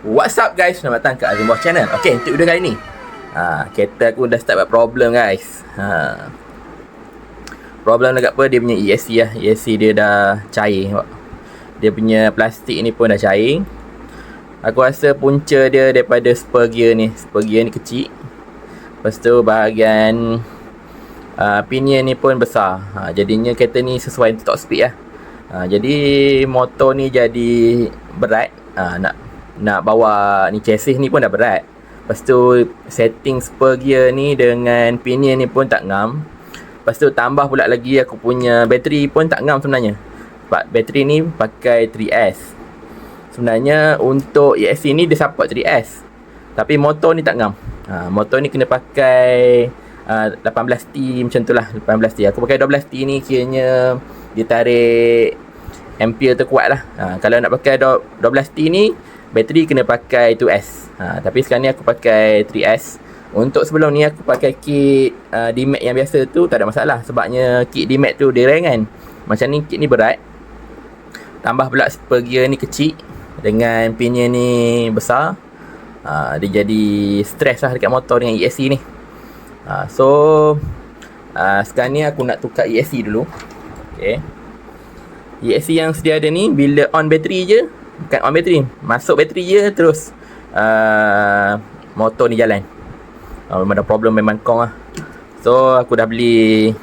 What's up guys, selamat datang ke Azim Boss Channel. Okay, untuk video kali ni kereta aku dah start buat problem guys. Problem dekat apa, dia punya ESC lah. ESC dia dah cair. Dia punya plastik ni pun dah cair. Aku rasa punca dia daripada spur gear ni. Spur gear ni kecil. Lepas tu bahagian pinion ni pun besar. Jadinya kereta ni sesuai untuk top speed lah. Jadi motor ni jadi berat. Nak bawa ni chassis ni pun dah berat. Lepas tu setting spur gear ni dengan pinion ni pun tak ngam. Lepas tu tambah pula lagi aku punya bateri pun tak ngam sebenarnya. Sebab bateri ni pakai 3S. Sebenarnya untuk ESC ni dia support 3S. Tapi motor ni tak ngam. Motor ni kena pakai 18T macam tu lah, 18T. Aku pakai 12T ni kiranya dia tarik ampere terkuat lah. Kalau nak pakai 12T ni, bateri kena pakai 2S. Tapi sekarang ni aku pakai 3S. Untuk sebelum ni aku pakai kit D-Max yang biasa tu, tak ada masalah. Sebabnya kit D-Max tu dia ringan. Macam ni kit ni berat. Tambah pula spur gear ni kecil dengan pinion ni besar. Dia jadi stres lah dekat motor dengan ESC ni. Sekarang ni aku nak tukar ESC dulu. Okay. ESC yang sedia ada ni, bila on bateri je, bukan on bateri, masuk bateri je terus motor ni jalan. Memang ada problem, memang kong lah. So aku dah beli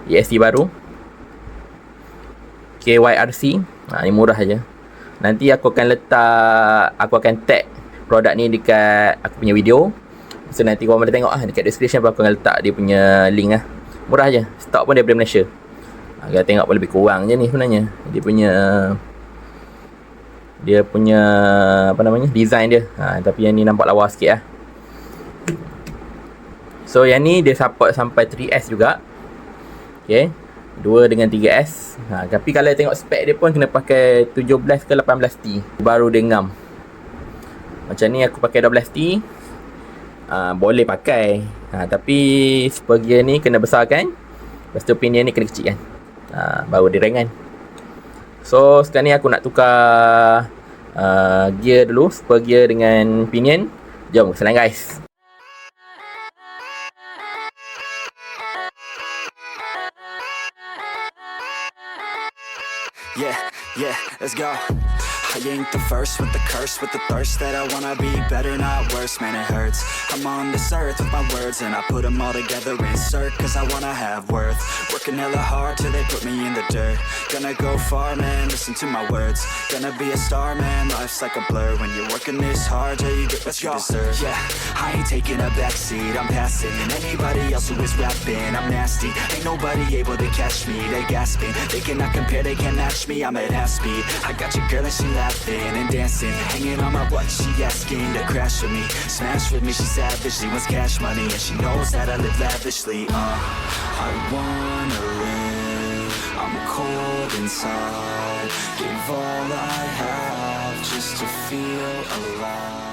ESC baru, KYRC. Ni murah je. Nanti aku akan tag produk ni dekat aku punya video. So nanti korang boleh tengok dekat description aku akan letak dia punya link lah. Murah je. Stok pun daripada Malaysia. Kita tengok pun lebih kurang je ni sebenarnya. Dia punya apa namanya, design dia. Tapi yang ni nampak lawa sikit lah. So yang ni dia support sampai 3S juga. Okay, 2 dengan 3S. Tapi kalau tengok spek dia pun kena pakai 17 ke 18T baru dia ngam. Macam ni aku pakai 12T, boleh pakai. Tapi spur gear ni kena besarkan. Lepas tu pinion ni kena kecilkan. Baru dia ringan. So sekarang ni aku nak tukar gear dulu, spur gear dengan pinion. Jom ke sana guys. Yeah, let's go. I ain't the first with the curse, with the thirst that I wanna be better, not worse, man it hurts. I'm on this earth with my words and I put them all together, insert, cause I wanna have worth. Working hella hard till they put me in the dirt. Gonna go far, man, listen to my words. Gonna be a star, man, life's like a blur. When you're working this hard till you get what you deserve. Yeah, I ain't taking a backseat, I'm passing anybody else who is rapping. I'm nasty, ain't nobody able to catch me. They gasping, they cannot compare, they can't match me. I'm at half speed, I got your girl and she laughing and dancing, hanging on my butt, she asking to crash with me, smash with me, she savage, she wants cash money, and she knows that I live lavishly. I wanna live, I'm cold inside, give all I have just to feel alive.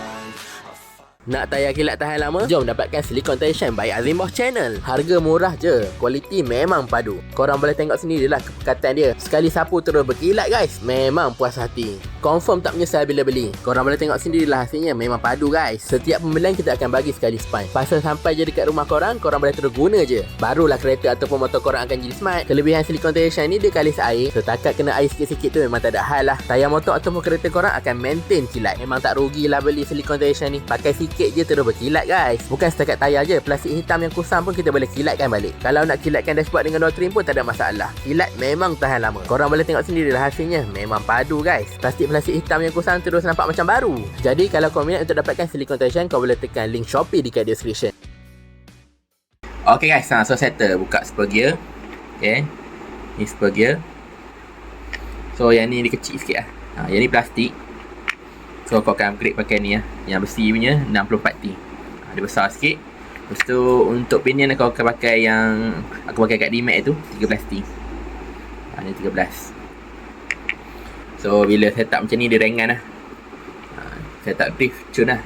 Nak tayar kilat tahan lama? Jom dapatkan silicone tension by Azim Boss Channel. Harga murah je, kualiti memang padu. Korang boleh tengok sendirilah kepekatan dia. Sekali sapu terus berkilat guys, memang puas hati. Confirm tak menyesal bila beli. Korang boleh tengok sendirilah hasilnya, memang padu guys. Setiap pembelian kita akan bagi sekali span. Pasal sampai je dekat rumah korang boleh terus guna je. Barulah kereta ataupun motor korang akan jadi smart. Kelebihan silicone tension ni dia kalis air. Setakat kena air sikit-sikit tu memang tak ada hal lah. Tayar motor ataupun kereta korang akan maintain kilat. Memang tak rugilah beli silicone tension ni. Pakai sikit je terus berkilat guys. Bukan setakat tayar je, plastik hitam yang kusam pun kita boleh kilatkan balik. Kalau nak kilatkan dashboard dengan door trim pun tak ada masalah. Kilat memang tahan lama. Korang boleh tengok sendirilah hasilnya, memang padu guys. Plastik hitam yang kusam terus nampak macam baru. Jadi kalau kau minat untuk dapatkan silicone tension, kau boleh tekan link Shopee dekat description. Okay guys, so settle buka spur gear. Okay, ni spur gear. So yang ni dia kecil sikit lah. Yang ni plastik. So kau akan upgrade pakai ni lah, yang besi punya 64T. Dia besar sikit. Lepas tu untuk pinion aku akan pakai yang aku pakai kat D-Max tu, 13T. Ni 13. So bila setup macam ni dia ringan lah. Setup brief cun lah.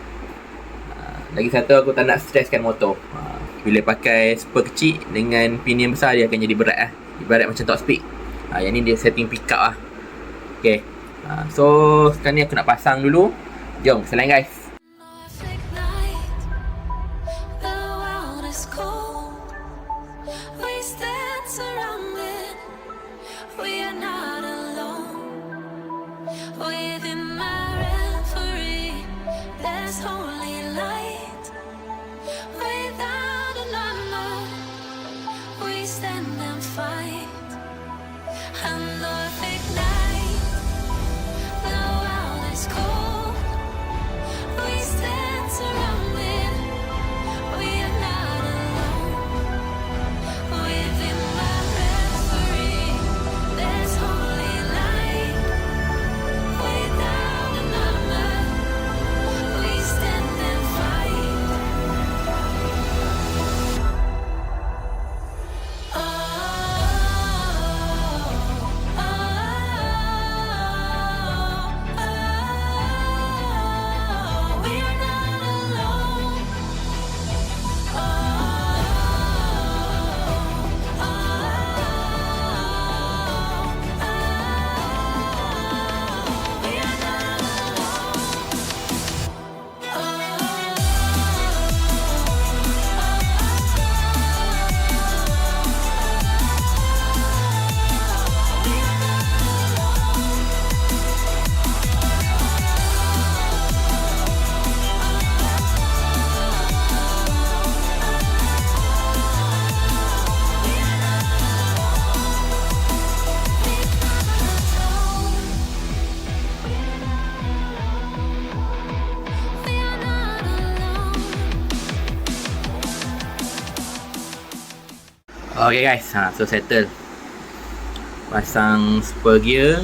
Lagi satu aku tak nak stresskan motor. Bila pakai spur kecil dengan pinion besar, dia akan jadi berat lah. Ibarat macam top speed. Yang ni dia setting pick up lah. Okay. So sekarang ni aku nak pasang dulu Jom selain guys. Perfect night, the world is cold. We stand surrounded, we are not alone. Within my reverie, there's holy light. Without a number, we stand and fight. And perfect night, the world is cold. We stand surrounded, we are not alone. Within my reverie, there's holy light. Without a number, we stand and fight. Oh, oh, oh, we are not alone. Oh, we are not Okay guys, so settle. Pasang spur gear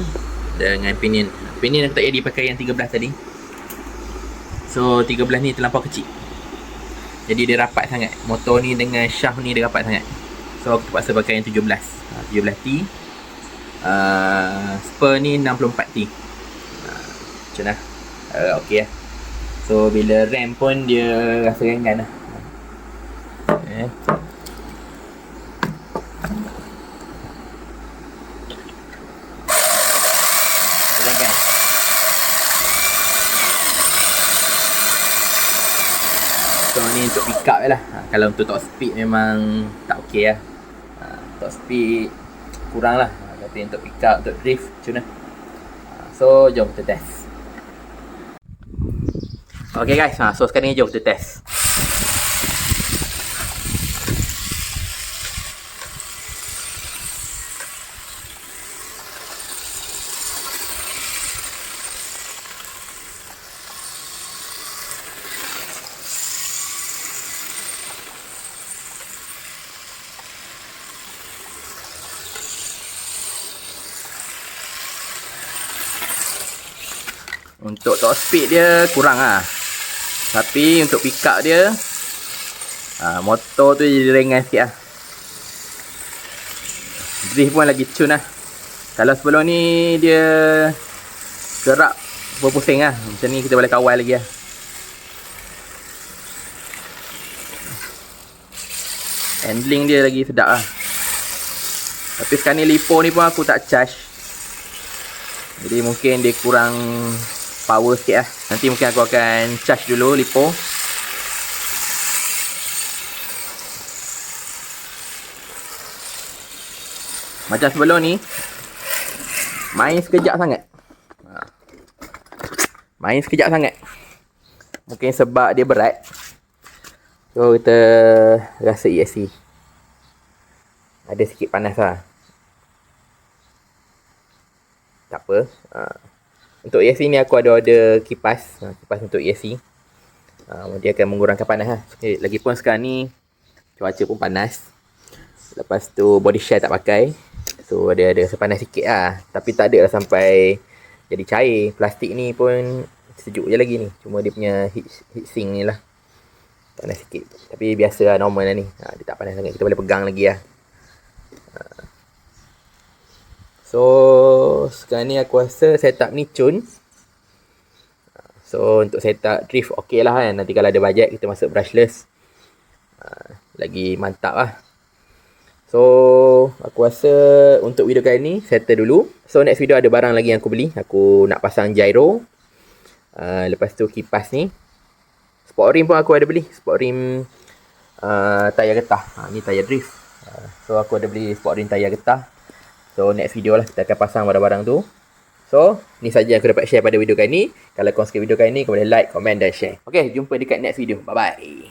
dengan pinion. Pinion aku tak jadi pakai yang 13 tadi. So 13 ni terlampau kecil. Jadi dia rapat sangat. Motor ni dengan shaft ni dia rapat sangat. So aku terpaksa pakai yang 17. 17T. Spur ni 64T. Macam mana? Okay lah. So bila rem pun dia rasa ringan lah. So ni untuk pick up je lah. Kalau untuk top speed memang tak okey lah. Top speed kurang lah. Tapi untuk pick up, untuk drift macam mana. So jom kita test. Okay guys, so sekarang ni jom kita test. Untuk top speed dia kurang lah. Tapi untuk pick up dia motor tu jadi ringan sikit lah. Drift pun lagi cun lah. Kalau sebelum ni dia gerak berpusing lah. Macam ni kita boleh kawal lagi lah. Handling dia lagi sedap lah. Tapi sekarang ni lipo ni pun aku tak charge. Jadi mungkin dia kurang power sikit lah. Nanti mungkin aku akan charge dulu lipo. Macam sebelum ni main sekejap sangat. Main sekejap sangat. Mungkin sebab dia berat. So kita rasa ESC ada sikit panas lah. Tak apa. Untuk ESC ni aku ada order kipas. Kipas untuk ESC. Dia akan mengurangkan panas lah. Lagipun sekarang ni cuaca pun panas. Lepas tu body shell tak pakai. So dia ada sepanas sikit lah. Tapi tak ada lah sampai jadi cair. Plastik ni pun sejuk je lagi ni. Cuma dia punya heat sink ni lah panas sikit. Tapi biasa lah, normal lah ni. Dia tak panas sangat. Kita boleh pegang lagi lah. So sekarang ni aku rasa setup ni cun. So untuk setup drift okey lah kan. Nanti kalau ada bajet kita masuk brushless. Lagi mantap lah. So aku rasa untuk video kali ni settle dulu. So next video ada barang lagi yang aku beli. Aku nak pasang gyro. Lepas tu kipas ni. Sport rim pun aku ada beli. Sport rim tayar getah. Ni tayar drift. So aku ada beli sport rim tayar getah. So next video lah kita akan pasang barang-barang tu. So ni saja aku dapat share pada video kali ni. Kalau kau suka video kali ni, kau boleh like, komen dan share. Okay, jumpa dekat next video. Bye bye.